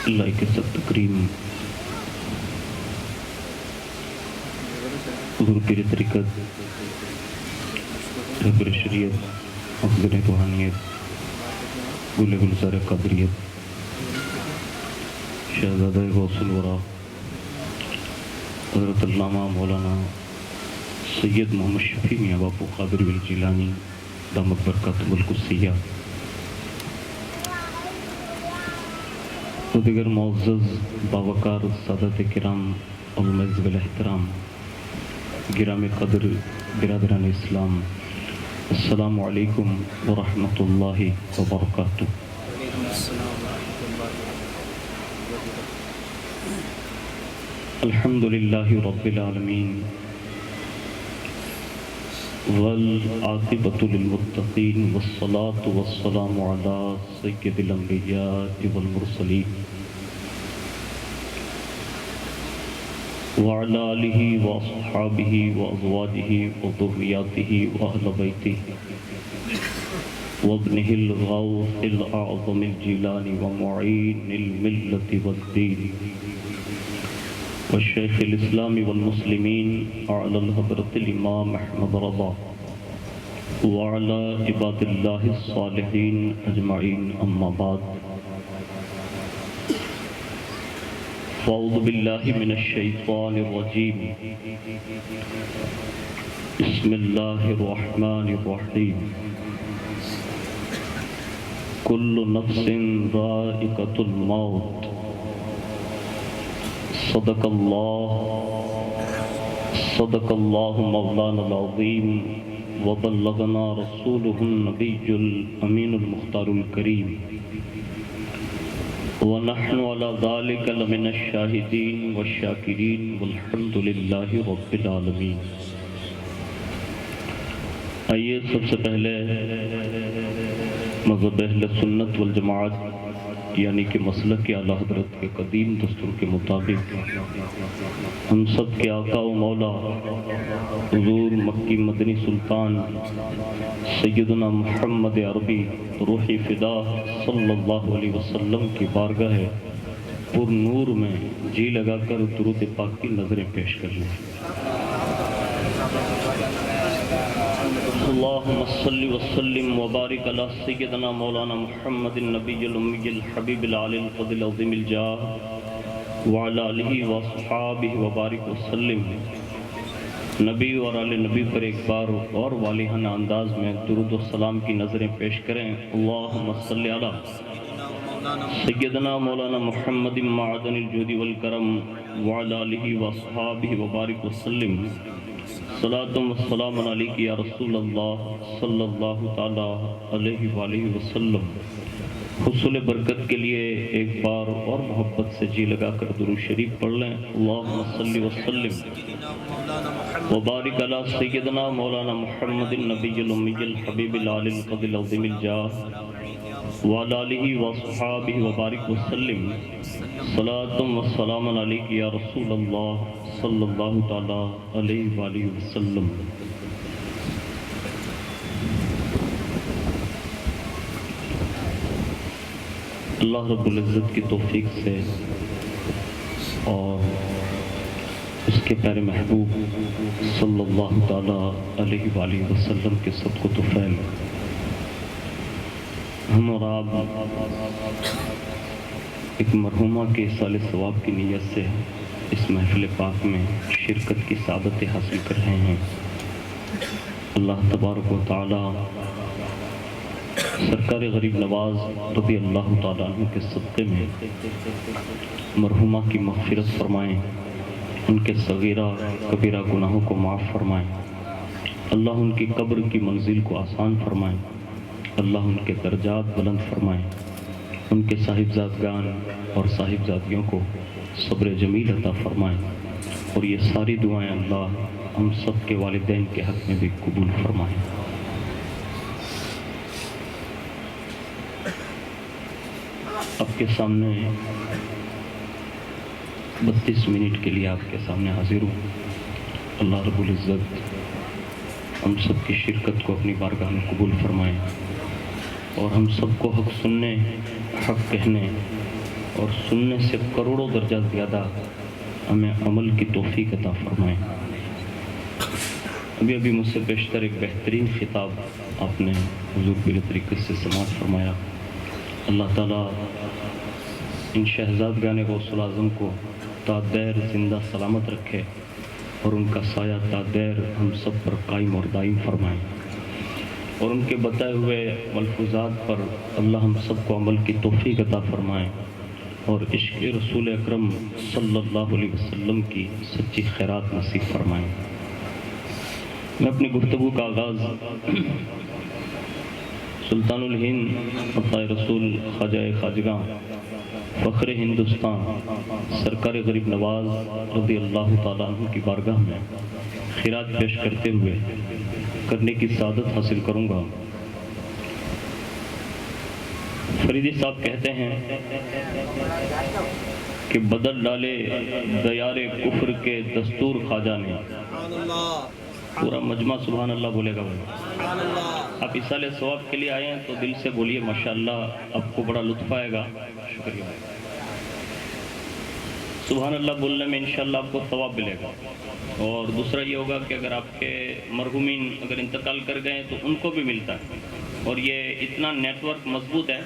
لائق سب تکریم حضور پیر طریقت رہبر شریعت افضل روحانیت گل گلزار قادریت شہزادہ غوث الورا حضرت علامہ مولانا سید محمد شفیع میاں باپو قادری الجیلانی دامت برکاتہ القدسیہ و دیگر معزز باوقار سادات کرام المعز بالاحترام گرامی قدر برادران اسلام، السلام علیکم ورحمۃ اللہ وبرکاتہ۔ الحمد للہ رب العالمین والعاقبۃ للمتقین والصلاة والسلام علی سید الانبیاء والمرسلین وعلی آلہ واصحابہ وازواجہ وذریاتہ واہل بیتہ وابنہ الغوث الاعظم الجیلانی ومعین الملت والدین والشیخ الاسلام والمسلمین اعلی الحضرت الامام احمد رضا وعلی عباد اللہ الصالحین اجمعین، اما بعد فاعوذ باللہ من الشیطان الرجیم، بسم اللہ الرحمن الرحیم، کل نفس ذائقۃ الموت، صدق اللہ مولانا العظیم وبلغنا رسولہ النبی الامین المختار الکریم ونحن على ذلك لمن الشاہدین والشاکرین والحمد للہ رب العالمین۔ آئیے سب سے پہلے مذہب اہل سنت والجماعت یعنی کہ مسلک اعلی حضرت کے قدیم دستور کے مطابق ہم سب کے آقا و مولا حضور مکی مدنی سلطان سیدنا محمد عربی روحی فدا صلی اللہ علیہ وسلم کی بارگاہ پر نور میں جی لگا کر درود پاک کی نظریں پیش کر لیں۔ اللہم صلی وسلم وبارک علی سیدنا مولانا محمد النبی الامی الحبیب العالی الفضل العظیم الجاہ وعلی آلہ وصحابہ وبارک وسلم۔ نبی اور آل نبی پر ایک بار اور والہانہ انداز میں درود و سلام کی نظریں پیش کریں۔ اللہم صلی علی سیدنا مولانا محمد معدن الجود والکرم وعلی آلہ وصحابہ وبارک وسلم۔ صلاۃ و سلام علیک یا رسول اللہ صلی اللہ تعالی علیہ وآلہ وسلم۔ حصول برکت کے لیے ایک بار اور محبت سے جی لگا کر درود شریف پڑھ لیں۔ اللہم صلی وسلم وبارک علی سیدنا مولانا محمد النبی الامی الحبیب العالی الفضل العظیم الجاہ وعلی آلہ وصحابہ وبارک وسلم۔ صلاۃ و سلام علیک یا رسول اللہ صلی اللہ تعالی علیہ وآلہ وسلم۔ اللہ رب العزت کی توفیق سے اور اس کے پیارے محبوب صلی اللہ تعالی علیہ وآلہ وسلم کے صدق و طفیل ہم اور آپ ایک مرحومہ کے ایصال ثواب کی نیت سے اس محفل پاک میں شرکت کی سعادت حاصل کر رہے ہیں۔ اللہ تبارک و تعالی سرکار غریب نواز رضی اللہ تعالیٰ عنہ کے صدقے میں مرحومہ کی مغفرت فرمائیں، ان کے صغیرہ کبیرہ گناہوں کو معاف فرمائیں، اللہ ان کی قبر کی منزل کو آسان فرمائیں، اللہ ان کے درجات بلند فرمائیں، ان کے صاحبزادگان اور صاحبزادیوں کو صبر جمیل عطا فرمائیں، اور یہ ساری دعائیں اللہ ہم سب کے والدین کے حق میں بھی قبول فرمائیں۔ آپ کے سامنے 32 منٹ کے لیے آپ کے سامنے حاضر ہوں۔ اللہ رب العزت ہم سب کی شرکت کو اپنی بارگاہ میں قبول فرمائیں، اور ہم سب کو حق سننے، حق کہنے اور سننے سے کروڑوں درجہ زیادہ ہمیں عمل کی توفیق عطا فرمائیں۔ ابھی مجھ سے بیشتر ایک بہترین خطاب آپ نے حضور پیر طریقت سے سماعت فرمایا۔ اللہ تعالیٰ ان شہزادگان غوث العظم کو تا دیر زندہ سلامت رکھے اور ان کا سایہ تا دیر ہم سب پر قائم اور دائم فرمائیں، اور ان کے بتائے ہوئے ملفوظات پر اللہ ہم سب کو عمل کی توفیق عطا فرمائیں اور عشق رسول اکرم صلی اللہ علیہ وسلم کی سچی خیرات نصیب فرمائیں۔ میں اپنی گفتگو کا آغاز سلطان الہند عطائے رسول خواجہ خواجگاں فخر ہندوستان سرکار غریب نواز رضی اللہ تعالیٰ عنہ کی بارگاہ میں خیرات پیش کرتے ہوئے کرنے کی سعادت حاصل کروں گا۔ فریدی صاحب کہتے ہیں کہ بدل ڈالے دیار کفر کے دستور خواجہ نے۔ پورا مجمع سبحان اللہ بولے گا بھائی۔ آپ اصال ثواب کے لیے آئے ہیں تو دل سے بولیے ماشاءاللہ، آپ کو بڑا لطف آئے گا۔ شکریہ۔ سبحان اللہ بولنے میں انشاءاللہ آپ کو ثواب ملے گا۔ اور دوسرا یہ ہوگا کہ اگر آپ کے مرحومین اگر انتقال کر گئے تو ان کو بھی ملتا ہے۔ اور یہ اتنا نیٹ ورک مضبوط ہے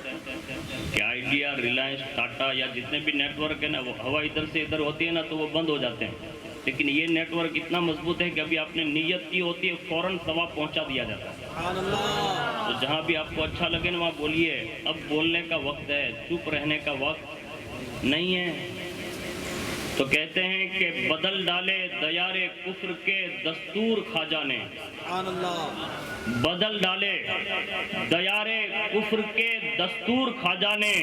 کہ آئیڈیا، ریلائنس، ٹاٹا یا جتنے بھی نیٹ ورک ہے نا، وہ ہوا ادھر سے ادھر ہوتی ہے نا تو وہ بند ہو جاتے ہیں، لیکن یہ نیٹ ورک اتنا مضبوط ہے کہ ابھی آپ نے نیت کی ہوتی ہے فوراً ثواب پہنچا دیا جاتا ہے۔ تو جہاں بھی آپ کو اچھا لگے نا وہاں بولیے۔ اب بولنے کا وقت ہے، چپ رہنے کا وقت نہیں ہے۔ تو کہتے ہیں کہ بدل ڈالے دیار کفر کے دستور خواجہ نے، بدل ڈالے دیار کفر کے دستور خواجہ نے،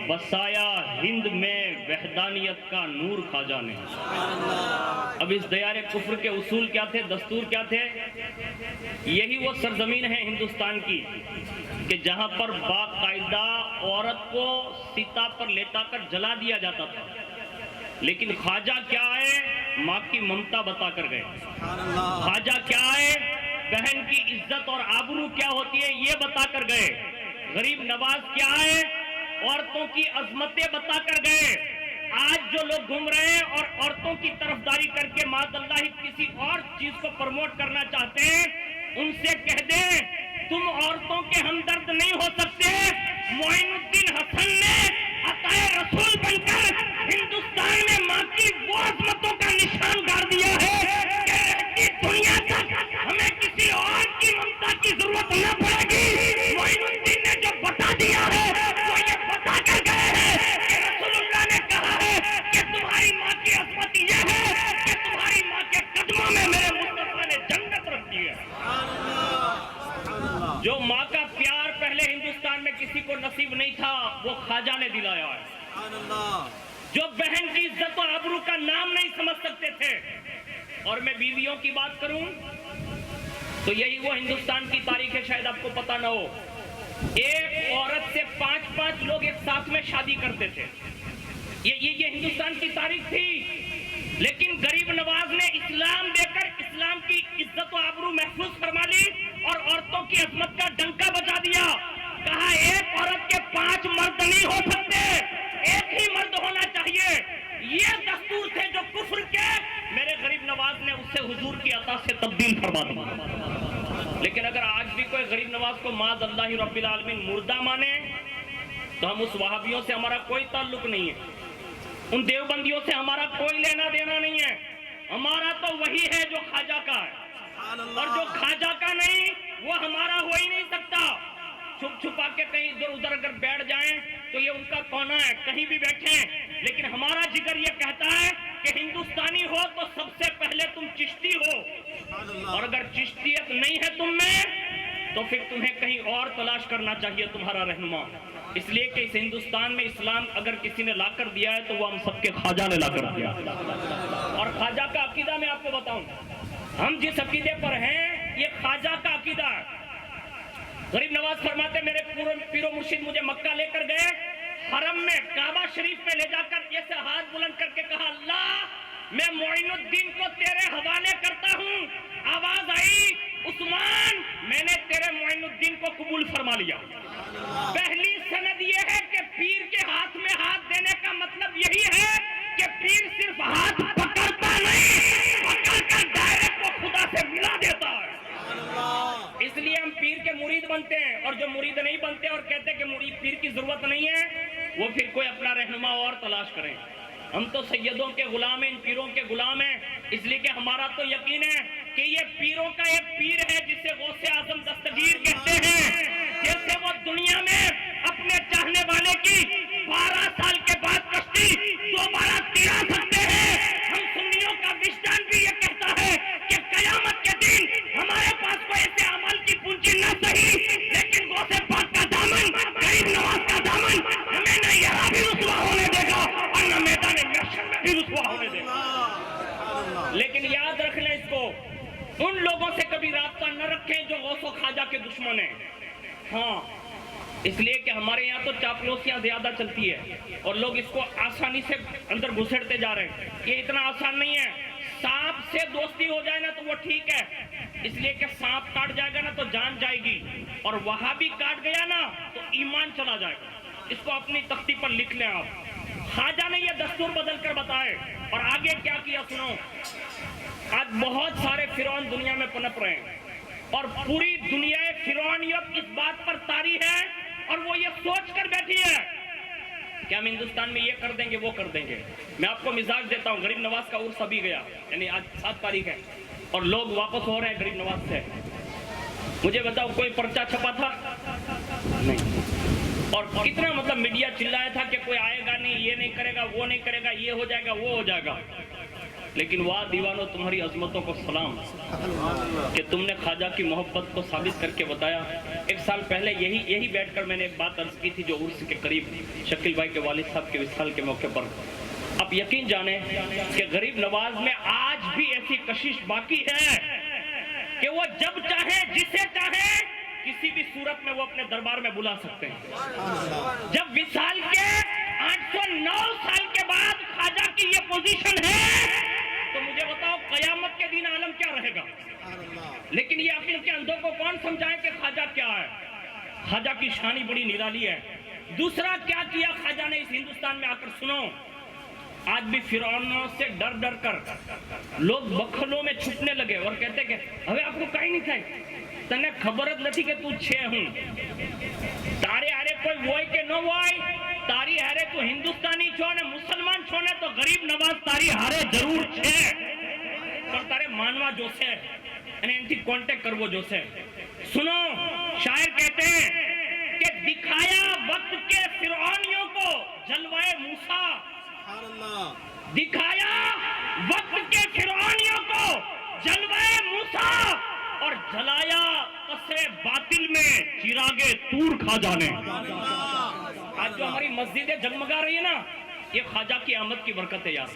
بسایا ہند میں وحدانیت کا نور خواجہ نے۔ اب اس دیار کفر کے اصول کیا تھے، دستور کیا تھے؟ یہی وہ سرزمین ہے ہندوستان کی کہ جہاں پر باقاعدہ عورت کو سیتا پر لیٹا کر جلا دیا جاتا تھا، لیکن خواجہ کیا ہے؟ ماں کی ممتا بتا کر گئے۔ خواجہ کیا ہے؟ بہن کی عزت اور آبرو کیا ہوتی ہے یہ بتا کر گئے۔ غریب نواز کیا ہے؟ عورتوں کی عظمتیں بتا کر گئے۔ آج جو لوگ گھوم رہے ہیں اور عورتوں کی طرفداری کر کے معاذ اللہ کسی اور چیز کو پروموٹ کرنا چاہتے ہیں، ان سے کہہ دیں تم عورتوں کے ہمدرد نہیں ہو سکتے۔ معین الدین حسن نے عطائے رسول بن کر ہندوستان میں ماں کی وہ عظمتوں کا نشان گاڑ دیا ہے کہ رہتی دنیا تک ہمیں کسی اور کی ممتا کی ضرورت نہ پڑے گی۔ معین الدین نے جو بتا دیا ہے وہ یہ بتا کر گئے ہیں کہ رسول اللہ نے کہا ہے کہ تمہاری ماں کی عظمت یہ ہے کہ تمہاری ماں کے قدموں میں میرے مصطفیٰ نے جنت رکھ دی ہے۔ جو ماں کا پیار پہلے ہندوستان میں کسی کو نصیب نہیں تھا وہ خواجہ نے دلایا ہے۔ جو بہن کی عزت و آبرو کا نام نہیں سمجھ سکتے تھے، اور میں بیویوں کی بات کروں تو یہی وہ ہندوستان کی تاریخ ہے، شاید آپ کو پتا نہ ہو، ایک عورت سے 5 لوگ ایک ساتھ میں شادی کرتے تھے۔ یہ ہندوستان کی تاریخ تھی، لیکن غریب نواز نے اسلام دے کر اسلام کی عزت و آبرو محفوظ فرما لی اور عورتوں کی عظمت کا ڈنکا بجا دیا۔ کہا ایک عورت کے 5 مرد نہیں ہو سکتے، ایک ہی مرد ہونا چاہیے۔ یہ دستور تھے جو کفر کے میرے غریب نواز نے اسے حضور کی عطا سے تبدیل فرما دیا۔ لیکن اگر آج بھی کوئی غریب نواز کو معاذ اللہ رب العالمین مردہ مانے تو ہم اس وہابیوں سے ہمارا کوئی تعلق نہیں ہے، ان دیوبندیوں سے ہمارا کوئی لینا دینا نہیں ہے۔ ہمارا تو وہی ہے جو خواجہ کا ہے، اور جو خواجہ کا نہیں وہ ہمارا ہو ہی نہیں سکتا۔ چھپ چھپا کے کہیں ادھر ادھر اگر بیٹھ جائیں تو یہ ان کا کونا ہے، کہیں بھی بیٹھیں، لیکن ہمارا جگر یہ کہتا ہے کہ ہندوستانی ہو تو سب سے پہلے تم چشتی ہو، اور اگر چشتیت نہیں ہے تم میں تو پھر تمہیں کہیں اور تلاش کرنا چاہیے تمہارا رہنما۔ اس لیے کہ اس ہندوستان میں اسلام اگر کسی نے لا کر دیا ہے تو وہ ہم سب کے خواجہ نے لا کر دیا۔ اور خواجہ کا عقیدہ میں آپ کو بتاؤں، ہم جس عقیدے پر ہیں یہ خواجہ کا عقیدہ ہے۔ غریب نواز فرماتے میرے پیر و مرشد مجھے مکہ لے کر گئے، حرم میں کعبہ شریف میں لے جا کر ایسے ہاتھ بلند کر کے کہا اللہ میں معین الدین کو تیرے حوالے کرتا ہوں۔ آواز آئی عثمان میں نے تیرے معین الدین کو قبول فرما لیا. پہلی سند یہ ہے کہ پیر کے ہاتھ میں ہاتھ دینے کا مطلب یہی ہے کہ پیر صرف ہاتھ پکڑتا نہیں، پکڑ کر ڈائریکٹ کو خدا سے ملا دیتا ہے. اس لیے ہم پیر کے مرید بنتے ہیں، اور جو مرید نہیں بنتے اور کہتے کہ مرید پیر کی ضرورت نہیں ہے، وہ پھر کوئی اپنا رہنما اور تلاش کریں. ہم تو سیدوں کے غلام ہیں، ان پیروں کے غلام ہیں، اس لیے کہ ہمارا تو یقین ہے کہ یہ پیروں کا ایک پیر ہے جسے غوث اعظم دستگیر کہتے ہیں. جیسے وہ دنیا میں اپنے چاہنے والے کی 12 سال کے بعد کشتی دوبارہ تیرا سکتے ہیں، ہم سنیوں کا وجدان بھی یہ کہتا ہے کہ قیامت کے دن ہمارے پاس کوئی ایسے عمل کی پونجی نہ صحیح، لیکن غوث پاک کا دامن، غریب نواز کا دامن ہمیں نہ یہاں بھی رسوا ہونے دے گا اور نہ میدان محشر میں بھی رسوا ہونے دے گا. لیکن یاد رکھ لیں اس کو، ان لوگوں سے کبھی رابطہ نہ رکھیں جو غوث و خواجہ کے دشمن ہیں. ہاں، اس لیے کہ ہمارے یہاں تو چاپلوسیاں زیادہ چلتی ہے اور لوگ اس کو آسانی سے اندر گھسڑتے جا رہے ہیں. یہ اتنا آسان نہیں ہے. سانپ سے دوستی ہو جائے نا تو وہ ٹھیک ہے، اس لیے کہ سانپ کاٹ جائے گا نا تو جان جائے گی، اور وہاں بھی کاٹ گیا نا تو ایمان چلا جائے گا. اس کو اپنی تختی پر لکھ لیں آپ. خواجہ نے یہ دستور بدل کر بتائے، اور آگے کیا کیا سنو. آج بہت سارے فرعون دنیا میں پنپ رہے ہیں، اور پوری دنیا فرعونیت اس بات پر طاری ہے، اور وہ یہ سوچ کر بیٹھی ہے کہ ہم ہندوستان میں یہ کر دیں گے وہ کر دیں گے. میں آپ کو مزاج دیتا ہوں، غریب نواز کا عرس ابھی گیا، یعنی آج 7 تاریخ ہے، اور لوگ واپس ہو رہے ہیں غریب نواز سے. مجھے بتاؤ کوئی پرچہ چھپا تھا؟ نہیں. اور کتنا مطلب میڈیا چلایا تھا کہ کوئی آئے گا نہیں، یہ نہیں کرے گا، وہ نہیں کرے گا، یہ ہو جائے گا، وہ ہو جائے گا. لیکن واہ دیوانوں، تمہاری عظمتوں کو سلام کہ تم نے خواجہ کی محبت کو ثابت کر کے بتایا. 1 سال پہلے یہی بیٹھ کر میں نے ایک بات عرض کی تھی جو عرس کے قریب شکیل بھائی کے والد صاحب کے وصال کے موقع پر. اب یقین جانیں کہ غریب نواز میں آج بھی ایسی کشش باقی ہے کہ وہ جب چاہے، جسے چاہے، کسی بھی صورت میں وہ اپنے دربار میں بلا سکتے ہیں. جب وصال کے 809 سال کے بعد خواجہ کی یہ پوزیشن ہے تو مجھے بتاؤ قیامت کے دن عالم کیا رہے گا. لیکن یہ عقل کے اندھوں کو کون سمجھائے کہ خواجہ کیا ہے. خواجہ کی شانی بڑی نرالی ہے. دوسرا کیا کیا خواجہ نے اس ہندوستان میں آ کر سنو. آج بھی فرعونوں سے ڈر ڈر کر لوگ بکھلوں میں چھپنے لگے اور کہتے کہ ابھی آپ کو کہیں نہیں تھا، تنے خبرت نہیں کہ تو چھے ہوں، تارے ہارے کوئی وہی کہ نہ وہی، تاری ہارے تو ہندوستانی چھونے مسلمان چھونے تو غریب نواز تاری ہارے ضرور چھے، پر تارے مانوا جو سے انہیں انتی کانٹیکٹ کرو جو سے. سنو، شاعر کہتے ہیں کہ دکھایا وقت کے فرعونیوں کو جلوائے موسیٰ، دکھایا وقت کے فرعونیوں کو جلوائے موسیٰ، اور جلایا قصر باطل میں چراغ طور خواجہ نے. آج جو ہماری مسجدیں جگمگا رہی ہے نا، یہ خواجہ کی آمد کی برکت ہے یار.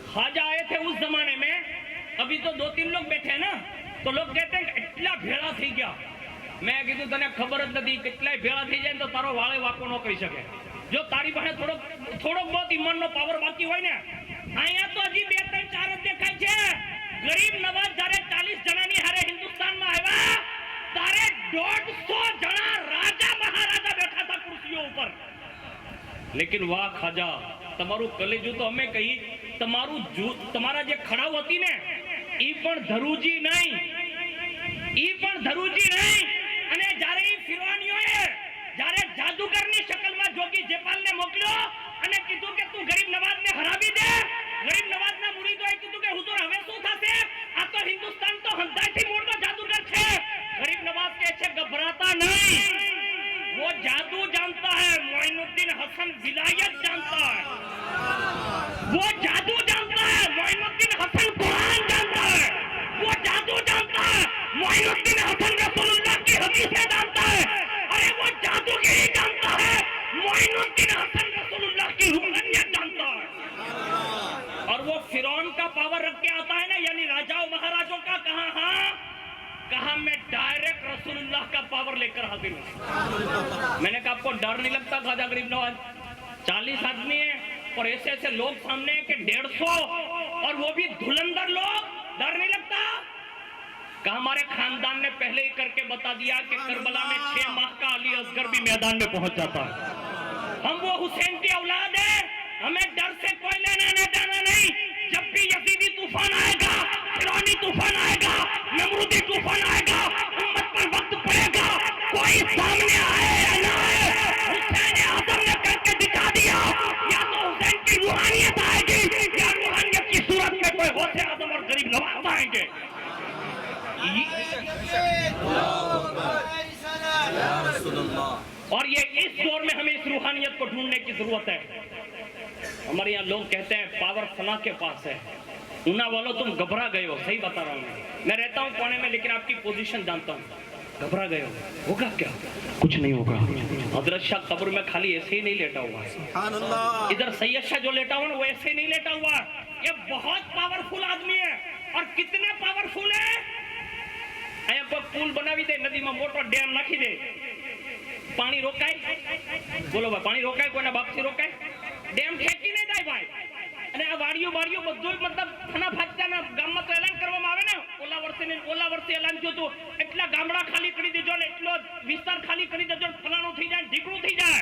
خواجہ آئے تھے اس زمانے میں، ابھی تو 2-3 لوگ بیٹھے ہیں نا، تو لوگ کہتے ہیں کہ اتلا بھیڑا تھی گیا. میں کہتے تنے خبر نہیں کتلا بھیڑا تھی جائے تو تارو والے واقع نہ کہی سکے. جو تاری بہنے تھوڑو بہت ایمان نو پاور باقی ہوئی نا، آیا تو عجیب 2-3-4 دیکھائی چھے. غریب نواز جارے 40 جنانی ہرے ہندوستان میں آئے، تارے 150 جنا راجہ مہاراجہ بیٹھا تھا کرسیوں اوپر. لیکن واہ خواجہ، تمہارو کلیجو تو ہمیں کہی، تمہارا جے کھڑا ہوتی نے ای پر دھروجی نہیں، ای پر دھروجی نہیں. انہیں جارے ہی فرعونیوں ہے، جارے جادوگرنی شکل میں جوگی جیپال نے موکلیو، انہیں کیتو کہ تو غریب نواز نے خرابی دے. غریب نواز نے مرید ہوئے کیتو کہ حضور ہوئے سو تھا سے اب تو ہندوستان تو ہندائی تھی موڑ تو جادوگر چھے. غریب نواز کے چھے گھبراتا نہیں، وہ جادو جانتا ہے. معین الدین حسن ولایت جانتا ہے، وہ جادو جانتا ہے. معین الدین حسن قرآن جانتا ہے، وہ جادو جانتا ہے. معین الدین حسن رسول اللہ کی حدیثیں جانتا ہے. ارے وہ جادوگری جانتا ہے. معین الدین حسن رسول اللہ کی روحانیت جانتا ہے. اور وہ فرعون کا پاور رکھ کے آتا ہے نا، یعنی راجاؤں مہاراجوں کا. کہاں؟ ہاں کہاں میں ڈائریکٹ رسول اللہ کا پاور لے کر حاضر ہوں. میں نے کہا آپ کو ڈر نہیں لگتا خواجہ غریب نواز؟ 40 آدمی ہیں اور ایسے ایسے لوگ سامنے ہیں کہ 150، اور وہ بھی دھلندر لوگ. ڈر نہیں لگتا؟ کہا ہمارے خاندان نے پہلے ہی کر کے بتا دیا کہ کربلا میں 6 ماہ کا علی اصغر بھی میدان میں پہنچ جاتا ہے. ہم وہ حسین کی اولاد ہیں, ہمیں ڈر سے کوئی لینا دینا نہیں. جب بھی یزیدی طوفان آئے گا, فرعونی طوفان آئے گا, نمرودی طوفان آئے گا, امت پر وقت پڑے گا, کوئی سامنے آئے یا نہ آئے, حسین اعظم نے کر کے دکھا دیا. یا تو حسین کی روحانیت آئے گی یا روحانیت کی صورت میں کوئی غوث اعظم اور غریب نواز آئیں گے. اور یہ اس دور میں ہمیں اس روحانیت کو ڈھونڈنے کی ضرورت ہے. ہمارے یہاں لوگ کہتے ہیں پاور فلاں کے پاس ہے. اونا والوں تم گھبرا گئے ہو, صحیح بتا رہا ہوں میں رہتا ہوں کونے میں لیکن آپ کی پوزیشن جانتا ہوں. گھبرا گئے ہو, ہوگا کیا؟ کچھ نہیں ہوگا. حضرت شاہ قبر میں خالی ایسے ہی نہیں لیٹا ہوا ہے. ادھر سید شاہ جو لیٹا ہوا ہے وہ ایسے ہی نہیں لیٹا ہوا. یہ بہت پاورفل آدمی ہے. اور کتنے پاورفل ہے, پول بناوی دے, ندی میں موٹو ڈیم ناکھی دے, پانی روکائے, બોલો ભાઈ પાણી રોકાય, કોઈના બાપથી રોકાય? ડેમ ઠેકી નહીં જાય ભાઈ. અને આ વાડીઓ બધું મતલબ થના ફાટકાના ગામમાં તો એલાન કરવામાં આવે ને, ઓલા વર્ષે એલાન થયું હતું, એટલા ગામડા ખાલી કરી દેજો ને એટલો વિસ્તાર ખાલી કરી દેજો, ફલાણું થઈ જાય, ઢીકણું થઈ જાય.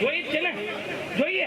જોઈ જ છે ને, જોઈએ.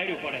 રેડ્યું પડે.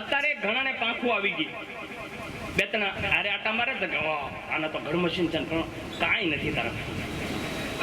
અત્યારે ઘણાને પાંખું આવી ગઈ. બે ત્રણ અરે આટા મારે તો આના તો ઘર મશીન છે, કાંઈ નથી તારા.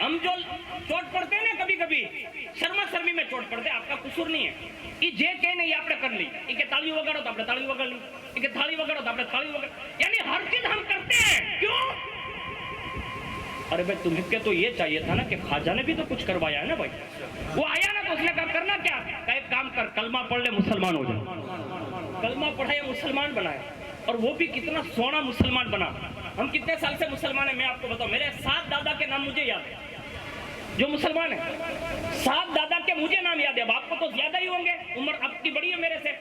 ہم جو چوٹ پڑتے ہیں نا کبھی کبھی شرما شرمی میں چوٹ پڑتے ہیں, آپ کا قصور نہیں ہے. یہ جے کہ نہیں آپ نے کر لی, یہ تالی وغیرہ تو آپ نے تالی وغیرہ لی, یہ تھالی وغیرہ تو آپ نے تھالی وغیرہ, یعنی ہر چیز ہم کرتے ہیں. کیوں؟ ارے بھائی تمہیں کے تو یہ چاہیے تھا نا کہ خواجہ نے بھی تو کچھ کروایا ہے نا بھائی. وہ آیا نا تو اس نے کہا کرنا کیا, ایک کام کر کلمہ پڑھ لے مسلمان ہو جائے. کلمہ پڑھایا مسلمان بنایا, اور وہ بھی کتنا سونا مسلمان بنا. ہم کتنے سال سے مسلمان ہیں میں آپ کو بتاؤں, میرے 7 دادا کے نام مجھے یاد ہے جو مسلمان ہیں. 7 دادا کے مجھے نام یاد ہے, اب آپ کو تو زیادہ ہی ہوں گے, عمر آپ کی بڑی ہے میرے سے.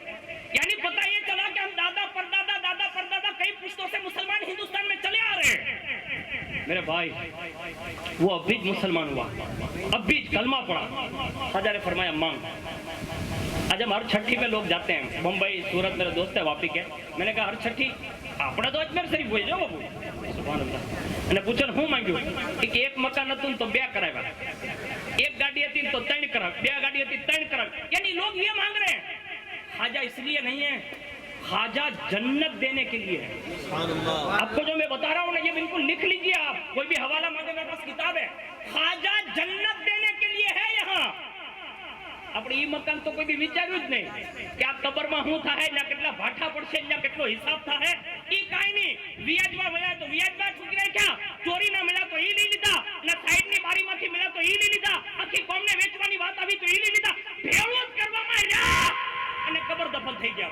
یعنی پتہ یہ چلا کہ ہم دادا پردادا کئی پشتوں سے مسلمان ہندوستان میں چلے آ رہے ہیں. میرے بھائی وہ اب بھی مسلمان ہوا, اب بھی کلمہ پڑھا. خواجہ نے فرمایا مانگ. آج ہم ہر چھٹی میں لوگ جاتے ہیں, بمبئی سورت میرے دوست ہے واپی کے, میں نے کہا ہر چھٹی آپ تو اجمیر شریف ہوئی جو بابو, سبحان اللہ. میں نے پوچھا ہوں مانگیو کہ ایک مکان نتون تو بیا کرائے گا, ایک گاڑی ہوتی تو 3 کرا, بیا گاڑی ہوتی 3 کرا. یعنی لوگ یہ مانگ رہے ہیں. خواجہ اس لیے نہیں ہے, خواجہ جنت دینے کے لیے ہے. آپ کو جو میں بتا رہا ہوں نا یہ بالکل لکھ لیجئے آپ, کوئی بھی حوالہ مانگے میرے پاس کتاب ہے. خواجہ جنت دینے کے لیے ہے یہاں. اپنے یہ مکان تو کوئی بھی વિચાર્યું જ નહીં, કે આ કબરમાં શું થાય, ના કેટલા ભાઠા પડશે, ના કેટલો હિસાબ થાય, ઈ કાઈ નહીં. વ્યાજમાં મળ્યા તો વ્યાજમાં છૂટી રાખ્યા, ચોરી ના મળ્યા તો ઈ લઈ લીધા, ના સાઈડની બારીમાંથી મળ્યા તો ઈ લઈ લીધા, આખી કોમને વેચવાની વાત આવી તો ઈ લઈ લીધા. ભેળું જ કરવામાં રહ્યા અને કબર દફન થઈ ગયા.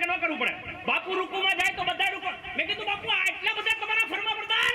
કે ન કરવું પડે. બાપુ રૂકુમાં જાય તો બધાય રૂકો. મેં કીધું બાપુ આટલા બધા તમારા ફરમા બરદાર,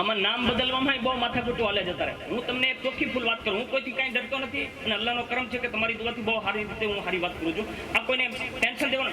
આમાં નામ બદલવામાં બહુ માથાકૂટ હાલે જતા રહે. હું તમને એક ચોખ્ખી ફૂલ વાત કરું, હું કોઈથી કાંઈ ડરતો નથી અને અલ્લાહનો કરમ છે કે તમારી દુઆથી બહુ સારી રીતે હું સારી વાત કરું છું. આ કોઈને ટેન્શન દેવાનું.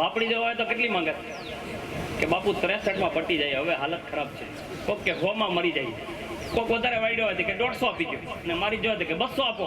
આપણી જો હોય તો કેટલી માંગે કે બાપુ 63 માં પટી જાય, હવે હાલત ખરાબ છે. કોક કે 100 માં મરી જાય, કોક વધારે વાયડો હોય કે 150 આપી દો અને મારી જોઈએ કે 200 આપો.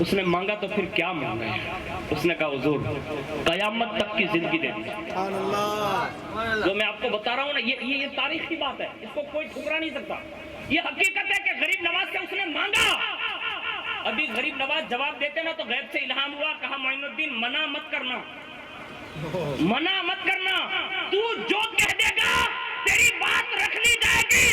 اس نے مانگا تو پھر کیا مانگا ہے؟ اس نے کہا حضور قیامت تک کی زندگی دے دی۔ جو میں آپ کو بتا رہا ہوں نا، یہ تاریخی بات ہے، اس کو کوئی ٹھکرا نہیں سکتا۔ یہ حقیقت ہے کہ غریب نواز سے اس نے مانگا۔ ابھی غریب نواز جواب دیتے نا تو غیب سے الہام ہوا، کہا معین الدین منع مت کرنا، منع مت کرنا، تو جو کہہ دے گا تیری بات رکھ لی جائے گی،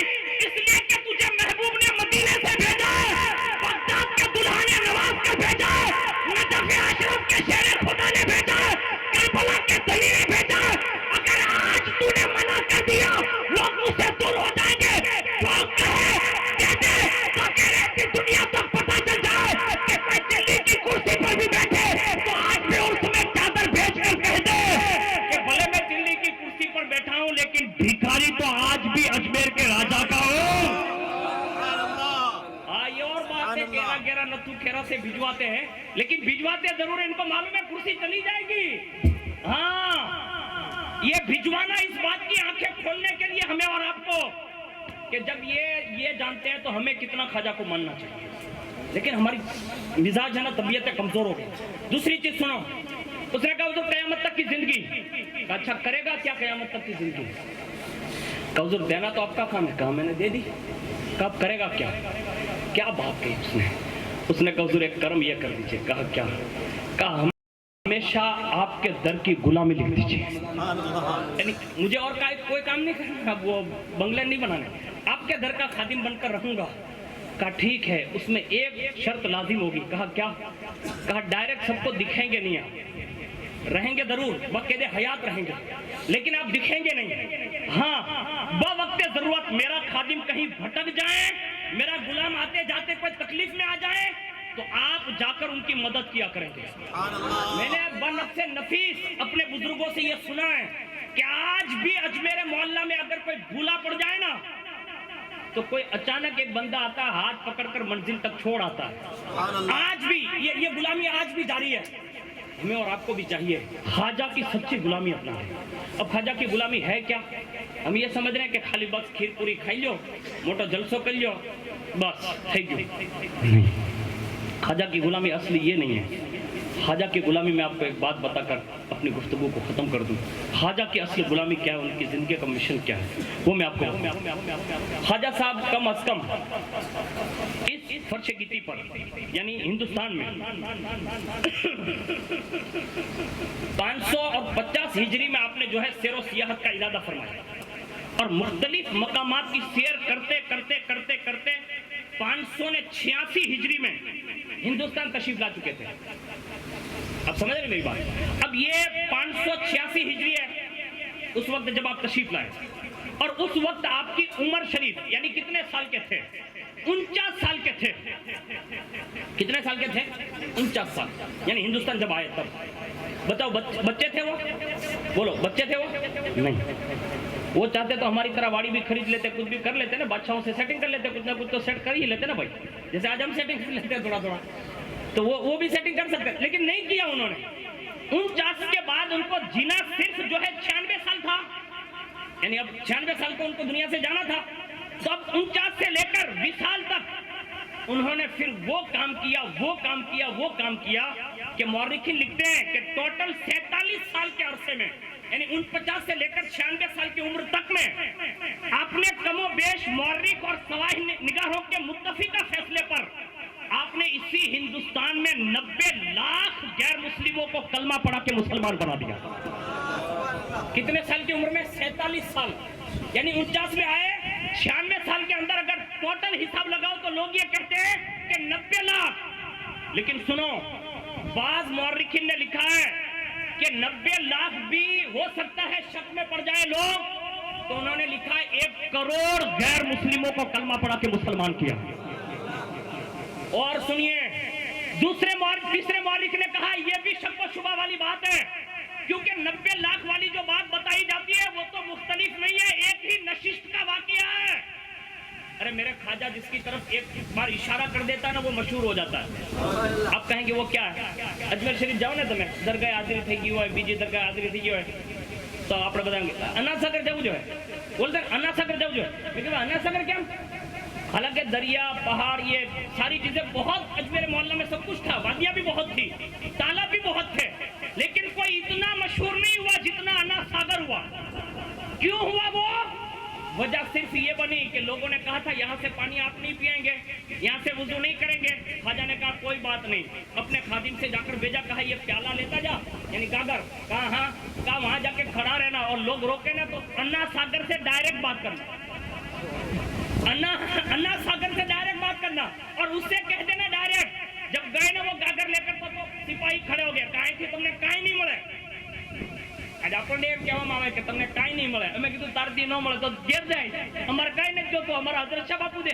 اس لیے کہ تجھے محبوب نے مدینے سے بھیجا ہے، بغداد کے دلہن نواز کا بھیجا ہے، نجف اشرف کے شیر خدا نے بھیجا ہے، کربلا کے دلی نے بھیجا ہے۔ اگر آج تو نے منع کر دیا لوگ مجھ سے دور ہو جائیں گے، تو کہے کہہ دے تاکہ رہتی دنیا تک پتہ چل جائے کہ میں دلی کی کرسی پر بھی بیٹھے تو آج بھی اس میں چادر بھیج کر کہہ دے کہ بھلے میں دلی کی کرسی پر بیٹھا ہوں لیکن بھیکاری تو آج بھی اجمیر کے راجا کا ہوں۔ یہ اور بات ہے، گیرہ گیرہ نتھو کھیرا سے بھجواتے ہیں، لیکن بھجواتے ضرور، ان کو معلوم ہے کرسی چلی جائے گی۔ ہاں، یہ بھجوانا اس بات کی آنکھیں کھولنے کے لیے ہمیں اور آپ کو کہ جب یہ جانتے ہیں تو ہمیں کتنا خواجہ کو ماننا چاہیے، لیکن ہماری مزاج ہے نا، طبیعتیں کمزور ہو گئی۔ دوسری چیز سنو، اس نے کہا حضور قیامت تک کی زندگی، اچھا کرے گا کیا قیامت تک کی زندگی؟ کہا حضور دینا تو آپ کا کام ہے، کہا میں نے دے دی، کہا کرے گا کیا؟ کیا بات کہی اس نے کہا حضور ایک کرم یہ کر دیجئے، کہا کیا؟ کہا ہمیشہ آپ کے در کی غلامی لکھ دیجئے، یعنی مجھے اور کوئی کام نہیں کرنا، وہ بنگلے نہیں بنانے، آپ کے در کا خادم بن کر رہوں گا۔ کہا ٹھیک ہے، اس میں ایک شرط لازم ہوگی۔ کہا کیا؟ کہا ڈائریکٹ سب کو دکھیں گے نہیں، آپ رہیں گے ضرور، وقت حیات رہیں گے، لیکن آپ دکھیں گے نہیں۔ ہاں، بوقت ضرورت میرا خادم کہیں بھٹک جائیں، میرا غلام آتے جاتے کوئی تکلیف میں آ جائے تو آپ جا کر ان کی مدد کیا کریں گے۔ میں نے بنفس نفیس اپنے بزرگوں سے یہ سنا ہے کہ آج بھی اجمیر محلہ میں اگر کوئی بھولا پڑ جائے نا تو کوئی اچانک ایک بندہ آتا ہے، ہاتھ پکڑ کر منزل تک چھوڑ آتا ہے۔ آج بھی یہ غلامی آج بھی جاری ہے، ہمیں اور آپ کو بھی چاہیے خواجہ کی سچی غلامی اپنا ہے۔ اب خواجہ کی غلامی ہے کیا؟ ہم یہ سمجھ رہے ہیں کہ خالی بس کھیر پوری کھائی لو، موٹا جلسوں کر لو، بس تھینک یو۔ نہیں، خواجہ کی غلامی اصلی یہ نہیں ہے۔ خواجہ کی غلامی میں آپ کو ایک بات بتا کر اپنی گفتگو کو ختم کر دوں۔ خواجہ کی اصلی غلامی کیا ہے، ان کی زندگی کا مشن کیا ہے، وہ میں آپ کو خواجہ صاحب کم از کم اس فرش گیتی پر یعنی ہندوستان میں 550 ہجری میں آپ نے جو ہے سیر و سیاحت کا ارادہ فرمایا اور مختلف مقامات کی سیر کرتے کرتے کرتے کرتے 586 ہجری میں ہندوستان تشریف لا چکے تھے۔ اب سمجھ رہے میری بات؟ اب یہ 586 ہجری ہے اس وقت جب آپ تشریف لائے، اور اس وقت آپ کی عمر شریف یعنی کتنے سال کے تھے؟ 49 سال کے تھے۔ کتنے سال کے تھے؟ 49 سال، یعنی ہندوستان جب آئے تب۔ بتاؤ بچے تھے وہ؟ بولو بچے تھے وہ؟ نہیں، وہ چاہتے تو ہماری طرح واڑی بھی خرید لیتے، کچھ بھی کر لیتے نا، بادشاہوں سے سیٹنگ کر لیتے، کچھ نہ کچھ تو سیٹ کر ہی لیتے نا بھائی، جیسے آج ہم سیٹنگ کر لیتے ہیں تھوڑا تھوڑا، تو وہ بھی سیٹنگ کر سکتے، لیکن نہیں کیا انہوں نے۔ 49 کے بعد ان کو جینا صرف جو ہے 96 سال تھا، یعنی اب 96 سال کو ان کو دنیا سے جانا تھا، تو اب 49 سے لے کر 20 سال تک انہوں نے پھر وہ کام کیا کہ مورخین لکھتے ہیں کہ ٹوٹل 47 سال کے عرصے میں، یعنی 49 سے لے کر 96 سال کی عمر تک میں آپ نے کم و بیش مورخ اور سوائے نگاروں کے متفقہ فیصلے پر آپ نے اسی ہندوستان میں 90 لاکھ غیر مسلموں کو کلمہ پڑھا کے مسلمان بنا دیا۔ کتنے سال کی عمر میں؟ 47 سال، یعنی 49 میں آئے، 96 سال کے اندر اگر ٹوٹل حساب لگاؤ تو لوگ یہ کہتے ہیں کہ 90 لاکھ، لیکن سنو، بعض مورخین نے لکھا ہے کہ 90 لاکھ بھی ہو سکتا ہے شک میں پڑ جائے لوگ، تو انہوں نے لکھا ہے 1 کروڑ غیر مسلموں کو کلمہ پڑھا کے مسلمان کیا۔ اور سنیے، تیسرے مورخ نے کہا یہ بھی شک و شبہ والی بات ہے، کیونکہ 90 لاکھ والی جو بات بتائی جاتی ہے وہ تو مختلف نہیں ہے، ایک ہی نشست کا واقعہ ہے۔ ارے میرے خواجہ جس کی طرف ایک بار اشارہ کر دیتا ہے نا وہ مشہور ہو جاتا ہے۔ آپ کہیں گے وہ کیا ہے؟ اجمیر شریف جاؤ نا تمہیں، درگاہ حاضری تھی گئی ہے، بیجی درگاہ حاضری تھی گئی ہے، تو آپ نے بتائیں گے انا ساگر جاؤ جو ہے، بولتے ہیں انا ساگر جاؤ جو ہے، لیکن انا ساگر کیا؟ حالانکہ دریا پہاڑ یہ ساری چیزیں بہت اجمیر محلہ میں سب کچھ تھا، وادیاں بھی بہت تھی، تالاب بھی بہت تھے، لیکن کوئی اتنا مشہور نہیں ہوا جتنا انا ساگر ہوا۔ کیوں ہوا وہ؟ وجہ صرف یہ بنی کہ لوگوں نے کہا تھا یہاں سے پانی آپ نہیں پئیں گے، یہاں سے وضو نہیں کریں گے۔ خواجہ نے کہا کوئی بات نہیں، اپنے خادم سے جا کر بھیجا، کہا یہ پیالہ لیتا جا، یعنی گاگر، کہا ہاں، کہا وہاں جا کے کھڑا رہنا اور لوگ روکے نا تو انا ساگر سے ڈائریکٹ بات کرنا، انا ساگر سے ڈائریکٹ بات کرنا اور اس سے کہہ دینا ڈائریکٹ۔ جب گئے نا وہ گاگر لے کر تو سپاہی کھڑے ہو گئے، کہیں تھی تم نے کہیں نہیں ملے، آج આપણને એમ કહેવામાં આવે કે તમને કાંઈ નહીં મળે, અમે કીધું તારથી ન મળે તો ઘેર જાય, અમારે કાંઈ નથી જોતું, અમારા હજરત શાહ બાપુ દે,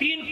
3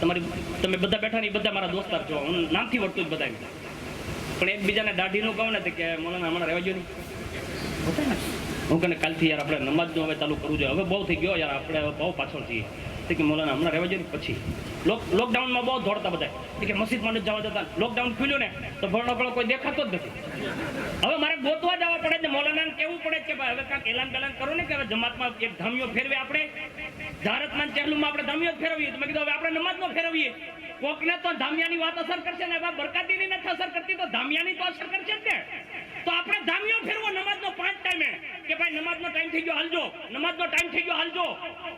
તમારી તમે બધા બેઠા નહીં, બધા મારા દોસ્તાર છો, હું નામથી વર્તું જ બધા, પણ એકબીજાને દાઢીનું કહું ને કે મોલાના હમણાં રહેવા જો નહીં બતાય ને, હું કહે કાલથી યાર આપણે નમાજનું હવે ચાલુ કરવું જોઈએ, હવે બહુ થઈ ગયો યાર, આપણે હવે બહુ પાછળ છીએ, કે મોલાના હમણાં રહેવા જો નહીં। પછી લોકડાઉનમાં બહુ દોડતા બધા કે મસ્જિદમાં નથી જવા દેતા, લોકડાઉન ખુલ્યું ને તો ભણો કોઈ દેખાતો જ નથી, હવે મારે ગોતવા જવા પડે ને, મૌલાનાને કહેવું પડે કે ભાઈ હવે કાંઈક એલાન બેલાન કરો ને કે હવે જમાતમાં એક ધામીઓ ફેરવે, આપણે ધારતમાં ચહેલુમાં આપણે ધામીઓ જ ફેરવીએ, તો મેં કીધું હવે આપણે નમાજનો ફેરવીએ, કોકને તો ધામિયાની વાત અસર કરશે ને, બરકાતીની નથી અસર કરતી તો ધામિયાની તો અસર કરશે જ ને, તો આપણે ધામીઓ ફેરવો નમાજનો 5 ટાઈમે કે ભાઈ નમાજનો ટાઈમ થઈ ગયો હાલજો, નમાજનો ટાઈમ થઈ ગયો હાલજો।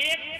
1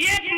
1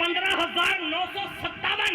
15,957,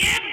1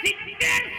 70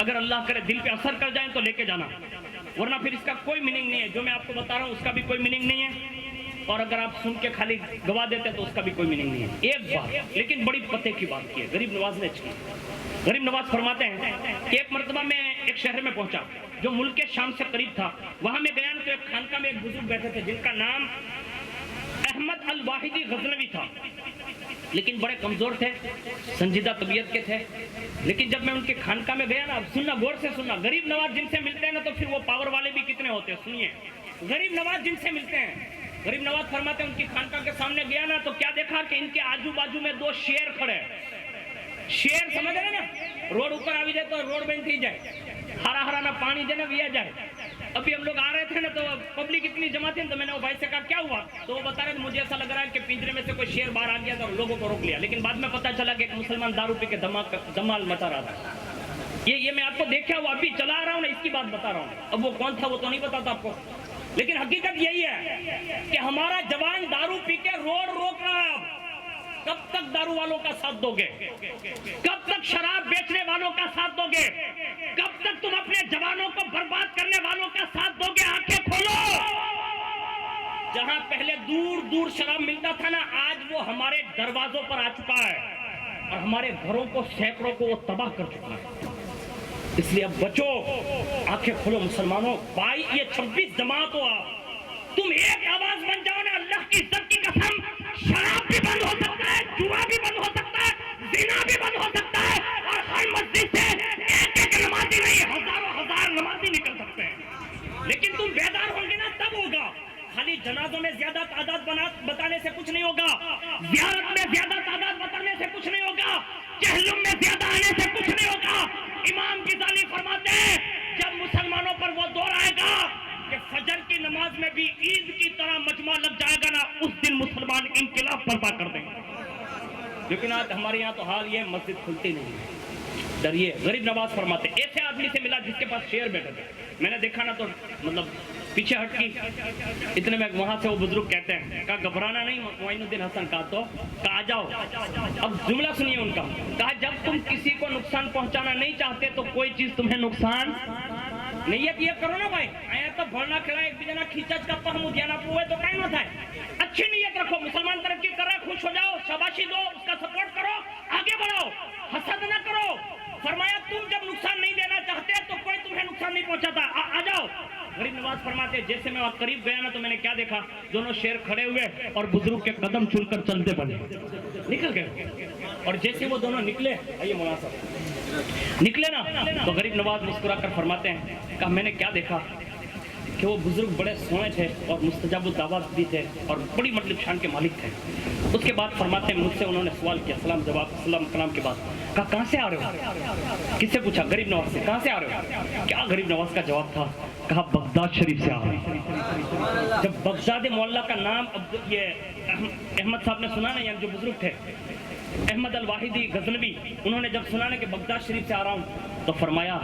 اگر اللہ کرے دل پہ اثر کر جائیں تو لے کے جانا، ورنہ پھر اس کا کوئی میننگ نہیں ہے، جو میں آپ کو بتا رہا ہوں اس کا بھی کوئی میننگ نہیں ہے، اور اگر آپ سن کے خالی گوا دیتے تو اس کا بھی کوئی میننگ نہیں ہے۔ ایک بات لیکن بڑی پتے کی بات کی ہے غریب نواز نے کی۔ غریب نواز فرماتے ہیں کہ ایک مرتبہ میں ایک شہر میں پہنچا جو ملک کے شام سے قریب تھا، وہاں میں گیا تو ایک خانقاہ میں ایک بزرگ بیٹھے تھے جن کا نام احمد الواحدی غزنوی تھا، لیکن بڑے کمزور تھے، سنجیدہ طبیعت کے تھے۔ لیکن جب میں ان کے خانقاہ میں گیا نا، اب سننا غور سے سننا، غریب نواز جن سے ملتے ہیں نا تو پھر وہ پاور والے بھی کتنے ہوتے ہیں، سنیے۔ غریب نواز جن سے ملتے ہیں، غریب نواز فرماتے ہیں ان کی خانقاہ کے سامنے گیا نا تو کیا دیکھا کہ ان کے آجو باجو میں دو شیر کھڑے۔ شیر سمجھ رہے نا، روڈ اوپر آوی جائے تو روڈ بن تھی جائے، ہرا ہرا نہ پانی جائے نہ ویا جائے۔ ابھی ہم لوگ آ رہے تھے نا تو پبلک اتنی جمع تھی تو میں نے وہ بھائی سے کہا کیا ہوا، تو وہ بتا رہے مجھے ایسا لگ رہا ہے کہ پنجرے میں سے کوئی شیر باہر آ گیا تھا اور لوگوں کو روک لیا، لیکن بعد میں پتہ چلا کہ ایک مسلمان دارو پی کے دمال مچا رہا تھا۔ یہ میں آپ کو دیکھا ہوا ابھی چلا رہا ہوں نا، اس کی بات بتا رہا ہوں، اب وہ کون تھا وہ تو نہیں پتا تھا آپ کو، لیکن حقیقت یہی ہے کہ ہمارا جوان دارو پی کے روڈ روک رہا ہے۔ کب تک دارو والوں کا ساتھ دو گے؟ کب تک شراب بیچنے والوں کا ساتھ دو گے؟ کب تک تم اپنے جوانوں کو برباد کرنے والوں کا ساتھ دو گے؟ آنکھیں کھولو۔ جہاں پہلے دور دور شراب ملتا تھا نا، آج وہ ہمارے دروازوں پر آ چکا ہے اور ہمارے گھروں کو سینکڑوں کو وہ تباہ کر چکا ہے۔ اس لیے اب بچو، آنکھیں کھولو مسلمانوں۔ بھائی یہ 26 جماعت ہو، آپ تم ایک آواز بن جاؤ نا، اللہ کی عزت کی قسم، شراب بھی بند ہو سکتا ہے، جوا بھی بند ہو سکتا ہے، زنا بھی بند ہو سکتا ہے، اور ہر مسجد سے ایک ایک نمازی نہیں، ہزاروں ہزار نمازی نکل سکتے ہیں۔ لیکن تم بیدار ہوں گے نا تب ہوگا۔ خالی جنازوں میں زیادہ تعداد بتانے سے کچھ نہیں ہوگا، زیارت میں زیادہ تعداد بتانے سے کچھ نہیں ہوگا، چہلم میں زیادہ آنے سے کچھ نہیں ہوگا۔ امام غزالی فرماتے ہیں جب مسلمانوں پر وہ دور آئے گا کہ فجر کی نماز میں بھی عید کی طرح مجمع لگ جائے گا نا، اس دن مسلمان انقلاب برپا کر دیں گے۔ لیکن آج ہمارے یہاں تو حال یہ مسجد کھلتی نہیں ہے، ڈریے۔ غریب نواز فرماتے ایسے آدمی سے ملا جس کے پاس شیر بیٹھے تھے، میں نے دیکھا نا تو مطلب پیچھے ہٹ کی، اتنے میں وہاں سے وہ بزرگ کہتے ہیں، کہا گھبرانا نہیں معین الدین حسن، کہا تو کہا آ جاؤ۔ اب جملہ سنیے ان کا، کہا جب تم کسی کو نقصان پہنچانا نہیں چاہتے تو کوئی چیز تمہیں نقصان نیت یہ کرو نا بھائی، آیا تو بھرنا کھڑا ایک بیجنا کھیچاچ کا پہم دیانا پوئے تو کہیں نہ تھا۔ اچھی نیت رکھو، مسلمان ترقی کر رہا ہے، خوش ہو جاؤ، شاباشی دو، اس کا سپورٹ کرو، آگے بڑھاؤ، حسد نہ کرو۔ فرمایا تم جب نقصان نہیں دینا چاہتے تو کوئی تمہیں نقصان نہیں پہنچاتا، آ جاؤ۔ غریب نواز فرماتے جیسے میں وہاں قریب گیا نا تو میں نے کیا دیکھا، دونوں شیر کھڑے ہوئے اور بزرگ کے قدم چن کر چلتے بنے نکل گئے، اور جیسے وہ دونوں نکلے، آئیے مولانا صاحب نکلے نا تو غریب نواز مسکرا کر فرماتے ہیں، کہا میں نے کیا دیکھا کہ وہ بزرگ بڑے سونے تھے اور مستجاب الدعوات بھی تھے اور بڑی مطلب شان کے مالک تھے۔ اس کے بعد فرماتے ہیں مجھ سے انہوں نے سوال کیا، سلام جواب، سلام کلام کے بعد کہا کہاں سے آ رہے ہو؟ کس سے پوچھا؟ غریب نواز سے۔ کہاں سے آ رہے ہو؟ کیا غریب نواز کا جواب تھا؟ کہا بغداد شریف سے آ رہا ہوں۔ جب بغداد معلیٰ کا نام یہ احمد صاحب نے سنا نا، یعنی جو بزرگ تھے احمد الواحدی غزنوی، انہوں نے جب سنا نا کہ بغداد شریف سے آ رہا ہوں تو فرمایا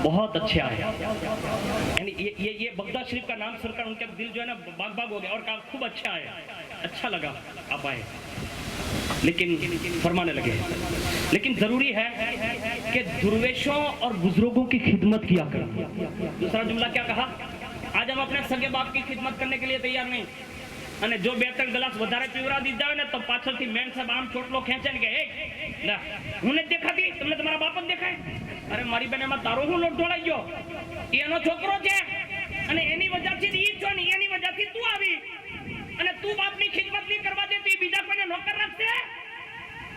بہت اچھے آئے، یعنی یہ بغداد شریف کا نام سن کر ان کے دل جو ہے نا باغ باغ ہو گیا، اور کہا خوب اچھے آئے، اچھا لگا آپ آئے۔ لیکن فرمانے لگے لیکن ضروری ہے کہ درویشوں اور بزرگوں کی خدمت کیا کریں۔ دوسرا جملہ کیا کہا؟ آج ہم اپنے سگے باپ کی خدمت کرنے کے لیے تیار نہیں، અને જો બે ત્રણ ગ્લાસ વધારે પીવરા દીધા હોય ને તો પાછળથી મેન સાહેબ આમ ચોટલો ખેંચે ને કે એ લે હું ને દેખાતી તમને તમારા બાપ જ દેખાય, અરે મારી બેન એમાં તારો હું લોટ ઢોળાઈ ગયો, એનો છોકરો છે અને એની વજહથી ઈ છો ને એની વજહથી તું આવી અને તું બાપની ખિદમત નહીં કરવા દેતી, બીજા કોઈને નોકર રાખશે।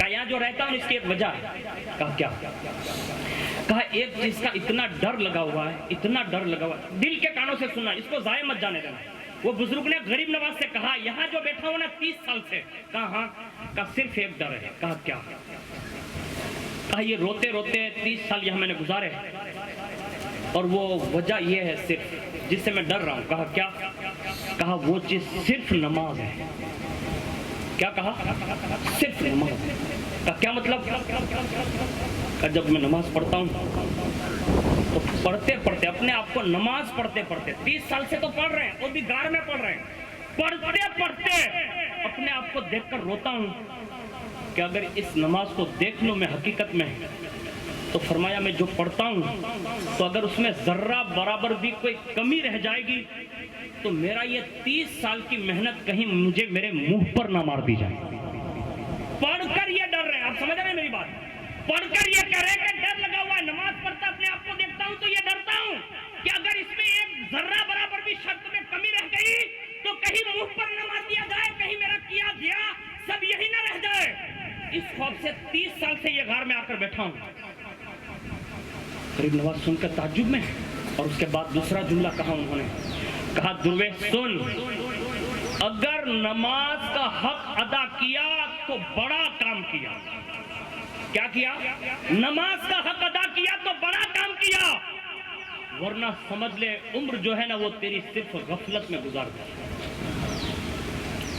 کہا یہاں جو رہتا ہوں اس کی ایک وجہ ہے. کہا کیا؟ کہا ایک چیز کا اتنا ڈر لگا ہوا ہے, اتنا ڈر لگا ہوا ہے, دل کے کانوں سے سننا, اس کو ضائع مت جانے دینا. وہ بزرگ نے غریب نواز سے کہا یہاں جو بیٹھا ہوں نا 30 سال سے. کہا ہاں. کہا صرف ایک ڈر ہے. کہا کیا؟ کہا یہ روتے روتے 30 سال یہاں میں نے گزارے اور وہ وجہ یہ ہے صرف جس سے میں ڈر رہا ہوں. کہا کیا؟ کہا وہ چیز صرف نماز ہے. کیا کہا؟ صرف نماز. کہا کیا مطلب؟ کہا جب میں نماز پڑھتا ہوں تو پڑھتے پڑھتے اپنے آپ کو نماز پڑھتے پڑھتے 30 سال سے تو پڑھ رہے ہیں, وہ بھی گار میں پڑھ رہے ہیں, پڑھتے پڑھتے اپنے آپ کو دیکھ کر روتا ہوں کہ اگر اس نماز کو دیکھ لوں میں حقیقت میں, تو فرمایا میں جو پڑھتا ہوں تو اگر اس میں ذرہ برابر بھی کوئی کمی رہ جائے گی تو میرا یہ 30 سال کی محنت کہیں مجھے میرے منہ پر نہ مار دی جائے. پڑھ کر یہ ڈر رہے ہیں. آپ سمجھ رہے ہیں میری بات؟ پڑھ کر یہ کہہ رہے ہیں کہ ڈر لگا ہوا ہے, نماز پڑھتا اپنے آپ کو دیکھتا ہوں تو یہ ڈرتا ہوں کہ اگر اس میں ایک ذرہ برابر بھی شرط میں کمی رہ گئی تو کہیں منہ پر نہ مار دیا جائے, کہیں میرا کیا گیا سب یہی نہ رہ جائے. اس خوف سے 30 سال سے یہ غار میں آ کر بیٹھا ہوں. غریب نواز سن کر تعجب میں, اور اس کے بعد دوسرا جملہ کہا انہوں نے. کہا درویش سن, اگر نماز کا حق ادا کیا تو بڑا کام کیا. کیا کیا؟ نماز کا حق ادا کیا تو بڑا کام کیا, ورنہ سمجھ لے عمر جو ہے نا وہ تیری صرف غفلت میں گزار گئی.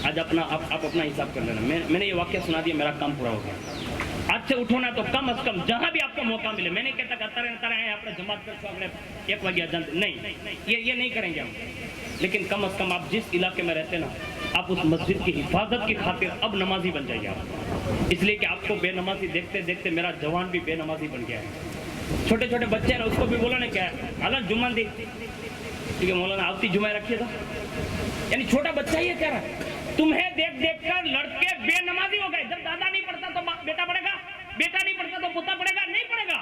آج آپ اپنا حساب کر لینا. میں نے یہ واقعہ سنا دیا, میرا کام پورا ہو گیا. آج سے اٹھو نا تو کم از کم جہاں بھی آپ کو موقع ملے, میں نہیں کہتا کرتا رہے آپ نے جماعت کر اپنے 1 بجے جانتے نہیں, یہ نہیں کریں گے ہم, لیکن کم از کم آپ جس علاقے میں رہتے نا آپ اس مسجد کی حفاظت کی خاطر اب نمازی بن جائیے آپ. اس لیے کہ آپ کو بے نمازی دیکھتے دیکھتے میرا جوان بھی بے نمازی بن گیا ہے. چھوٹے چھوٹے بچے ہیں نا, اس کو بھی بولا نا کیا ہے حالت جمعہ دی, کیونکہ مولانا آفتی جمعہ رکھیے تھا. یعنی چھوٹا بچہ یہ کہہ رہا ہے تمہیں دیکھ دیکھ کر لڑکے بے نمازی ہو گئے. جب دادا نہیں پڑھتا تو بیٹا پڑھے گا, بیٹا نہیں پڑھتا تو پوتا پڑھے گا, نہیں پڑھے گا.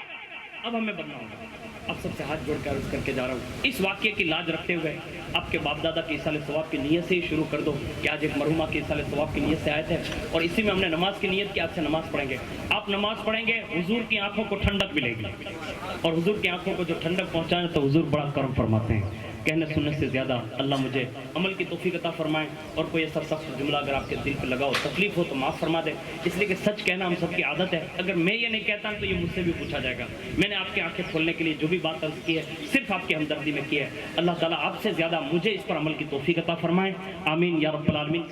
اب ہمیں بننا ہوگا. اب سب سے ہاتھ جوڑ کر عرض کر کے جا رہا ہوں, اس واقعے کی لاج رکھتے ہوئے آپ کے باپ دادا کی ایصال ثواب کی نیت سے ہی شروع کر دو کہ آج ایک مرحومہ کی ایصال ثواب کی نیت سے آئے تھے, اور اسی میں ہم نے نماز کی نیت کی, آج سے نماز پڑھیں گے. آپ نماز پڑھیں گے, حضور کی آنکھوں کو ٹھنڈک ملے گی, اور حضور کی آنکھوں کو جو ٹھنڈک پہنچائے تو حضور بڑا کرم فرماتے ہیں. کہنے سننے سے زیادہ اللہ مجھے عمل کی توفیق عطا فرمائے, اور کوئی ایسا سخت جملہ اگر آپ کے دل پہ لگا ہو, تکلیف ہو تو معاف فرما دے. اس لیے کہ سچ کہنا ہم سب کی عادت ہے. اگر میں یہ نہیں کہتا تو یہ مجھ سے بھی پوچھا جائے گا. میں نے آپ کی آنکھیں کھولنے کے لیے جو بھی بات عرض کی ہے صرف آپ کی ہمدردی میں کی ہے. اللہ تعالیٰ آپ سے زیادہ مجھے اس پر عمل کی توفیق عطا فرمائے. آمین یا رب العالمین.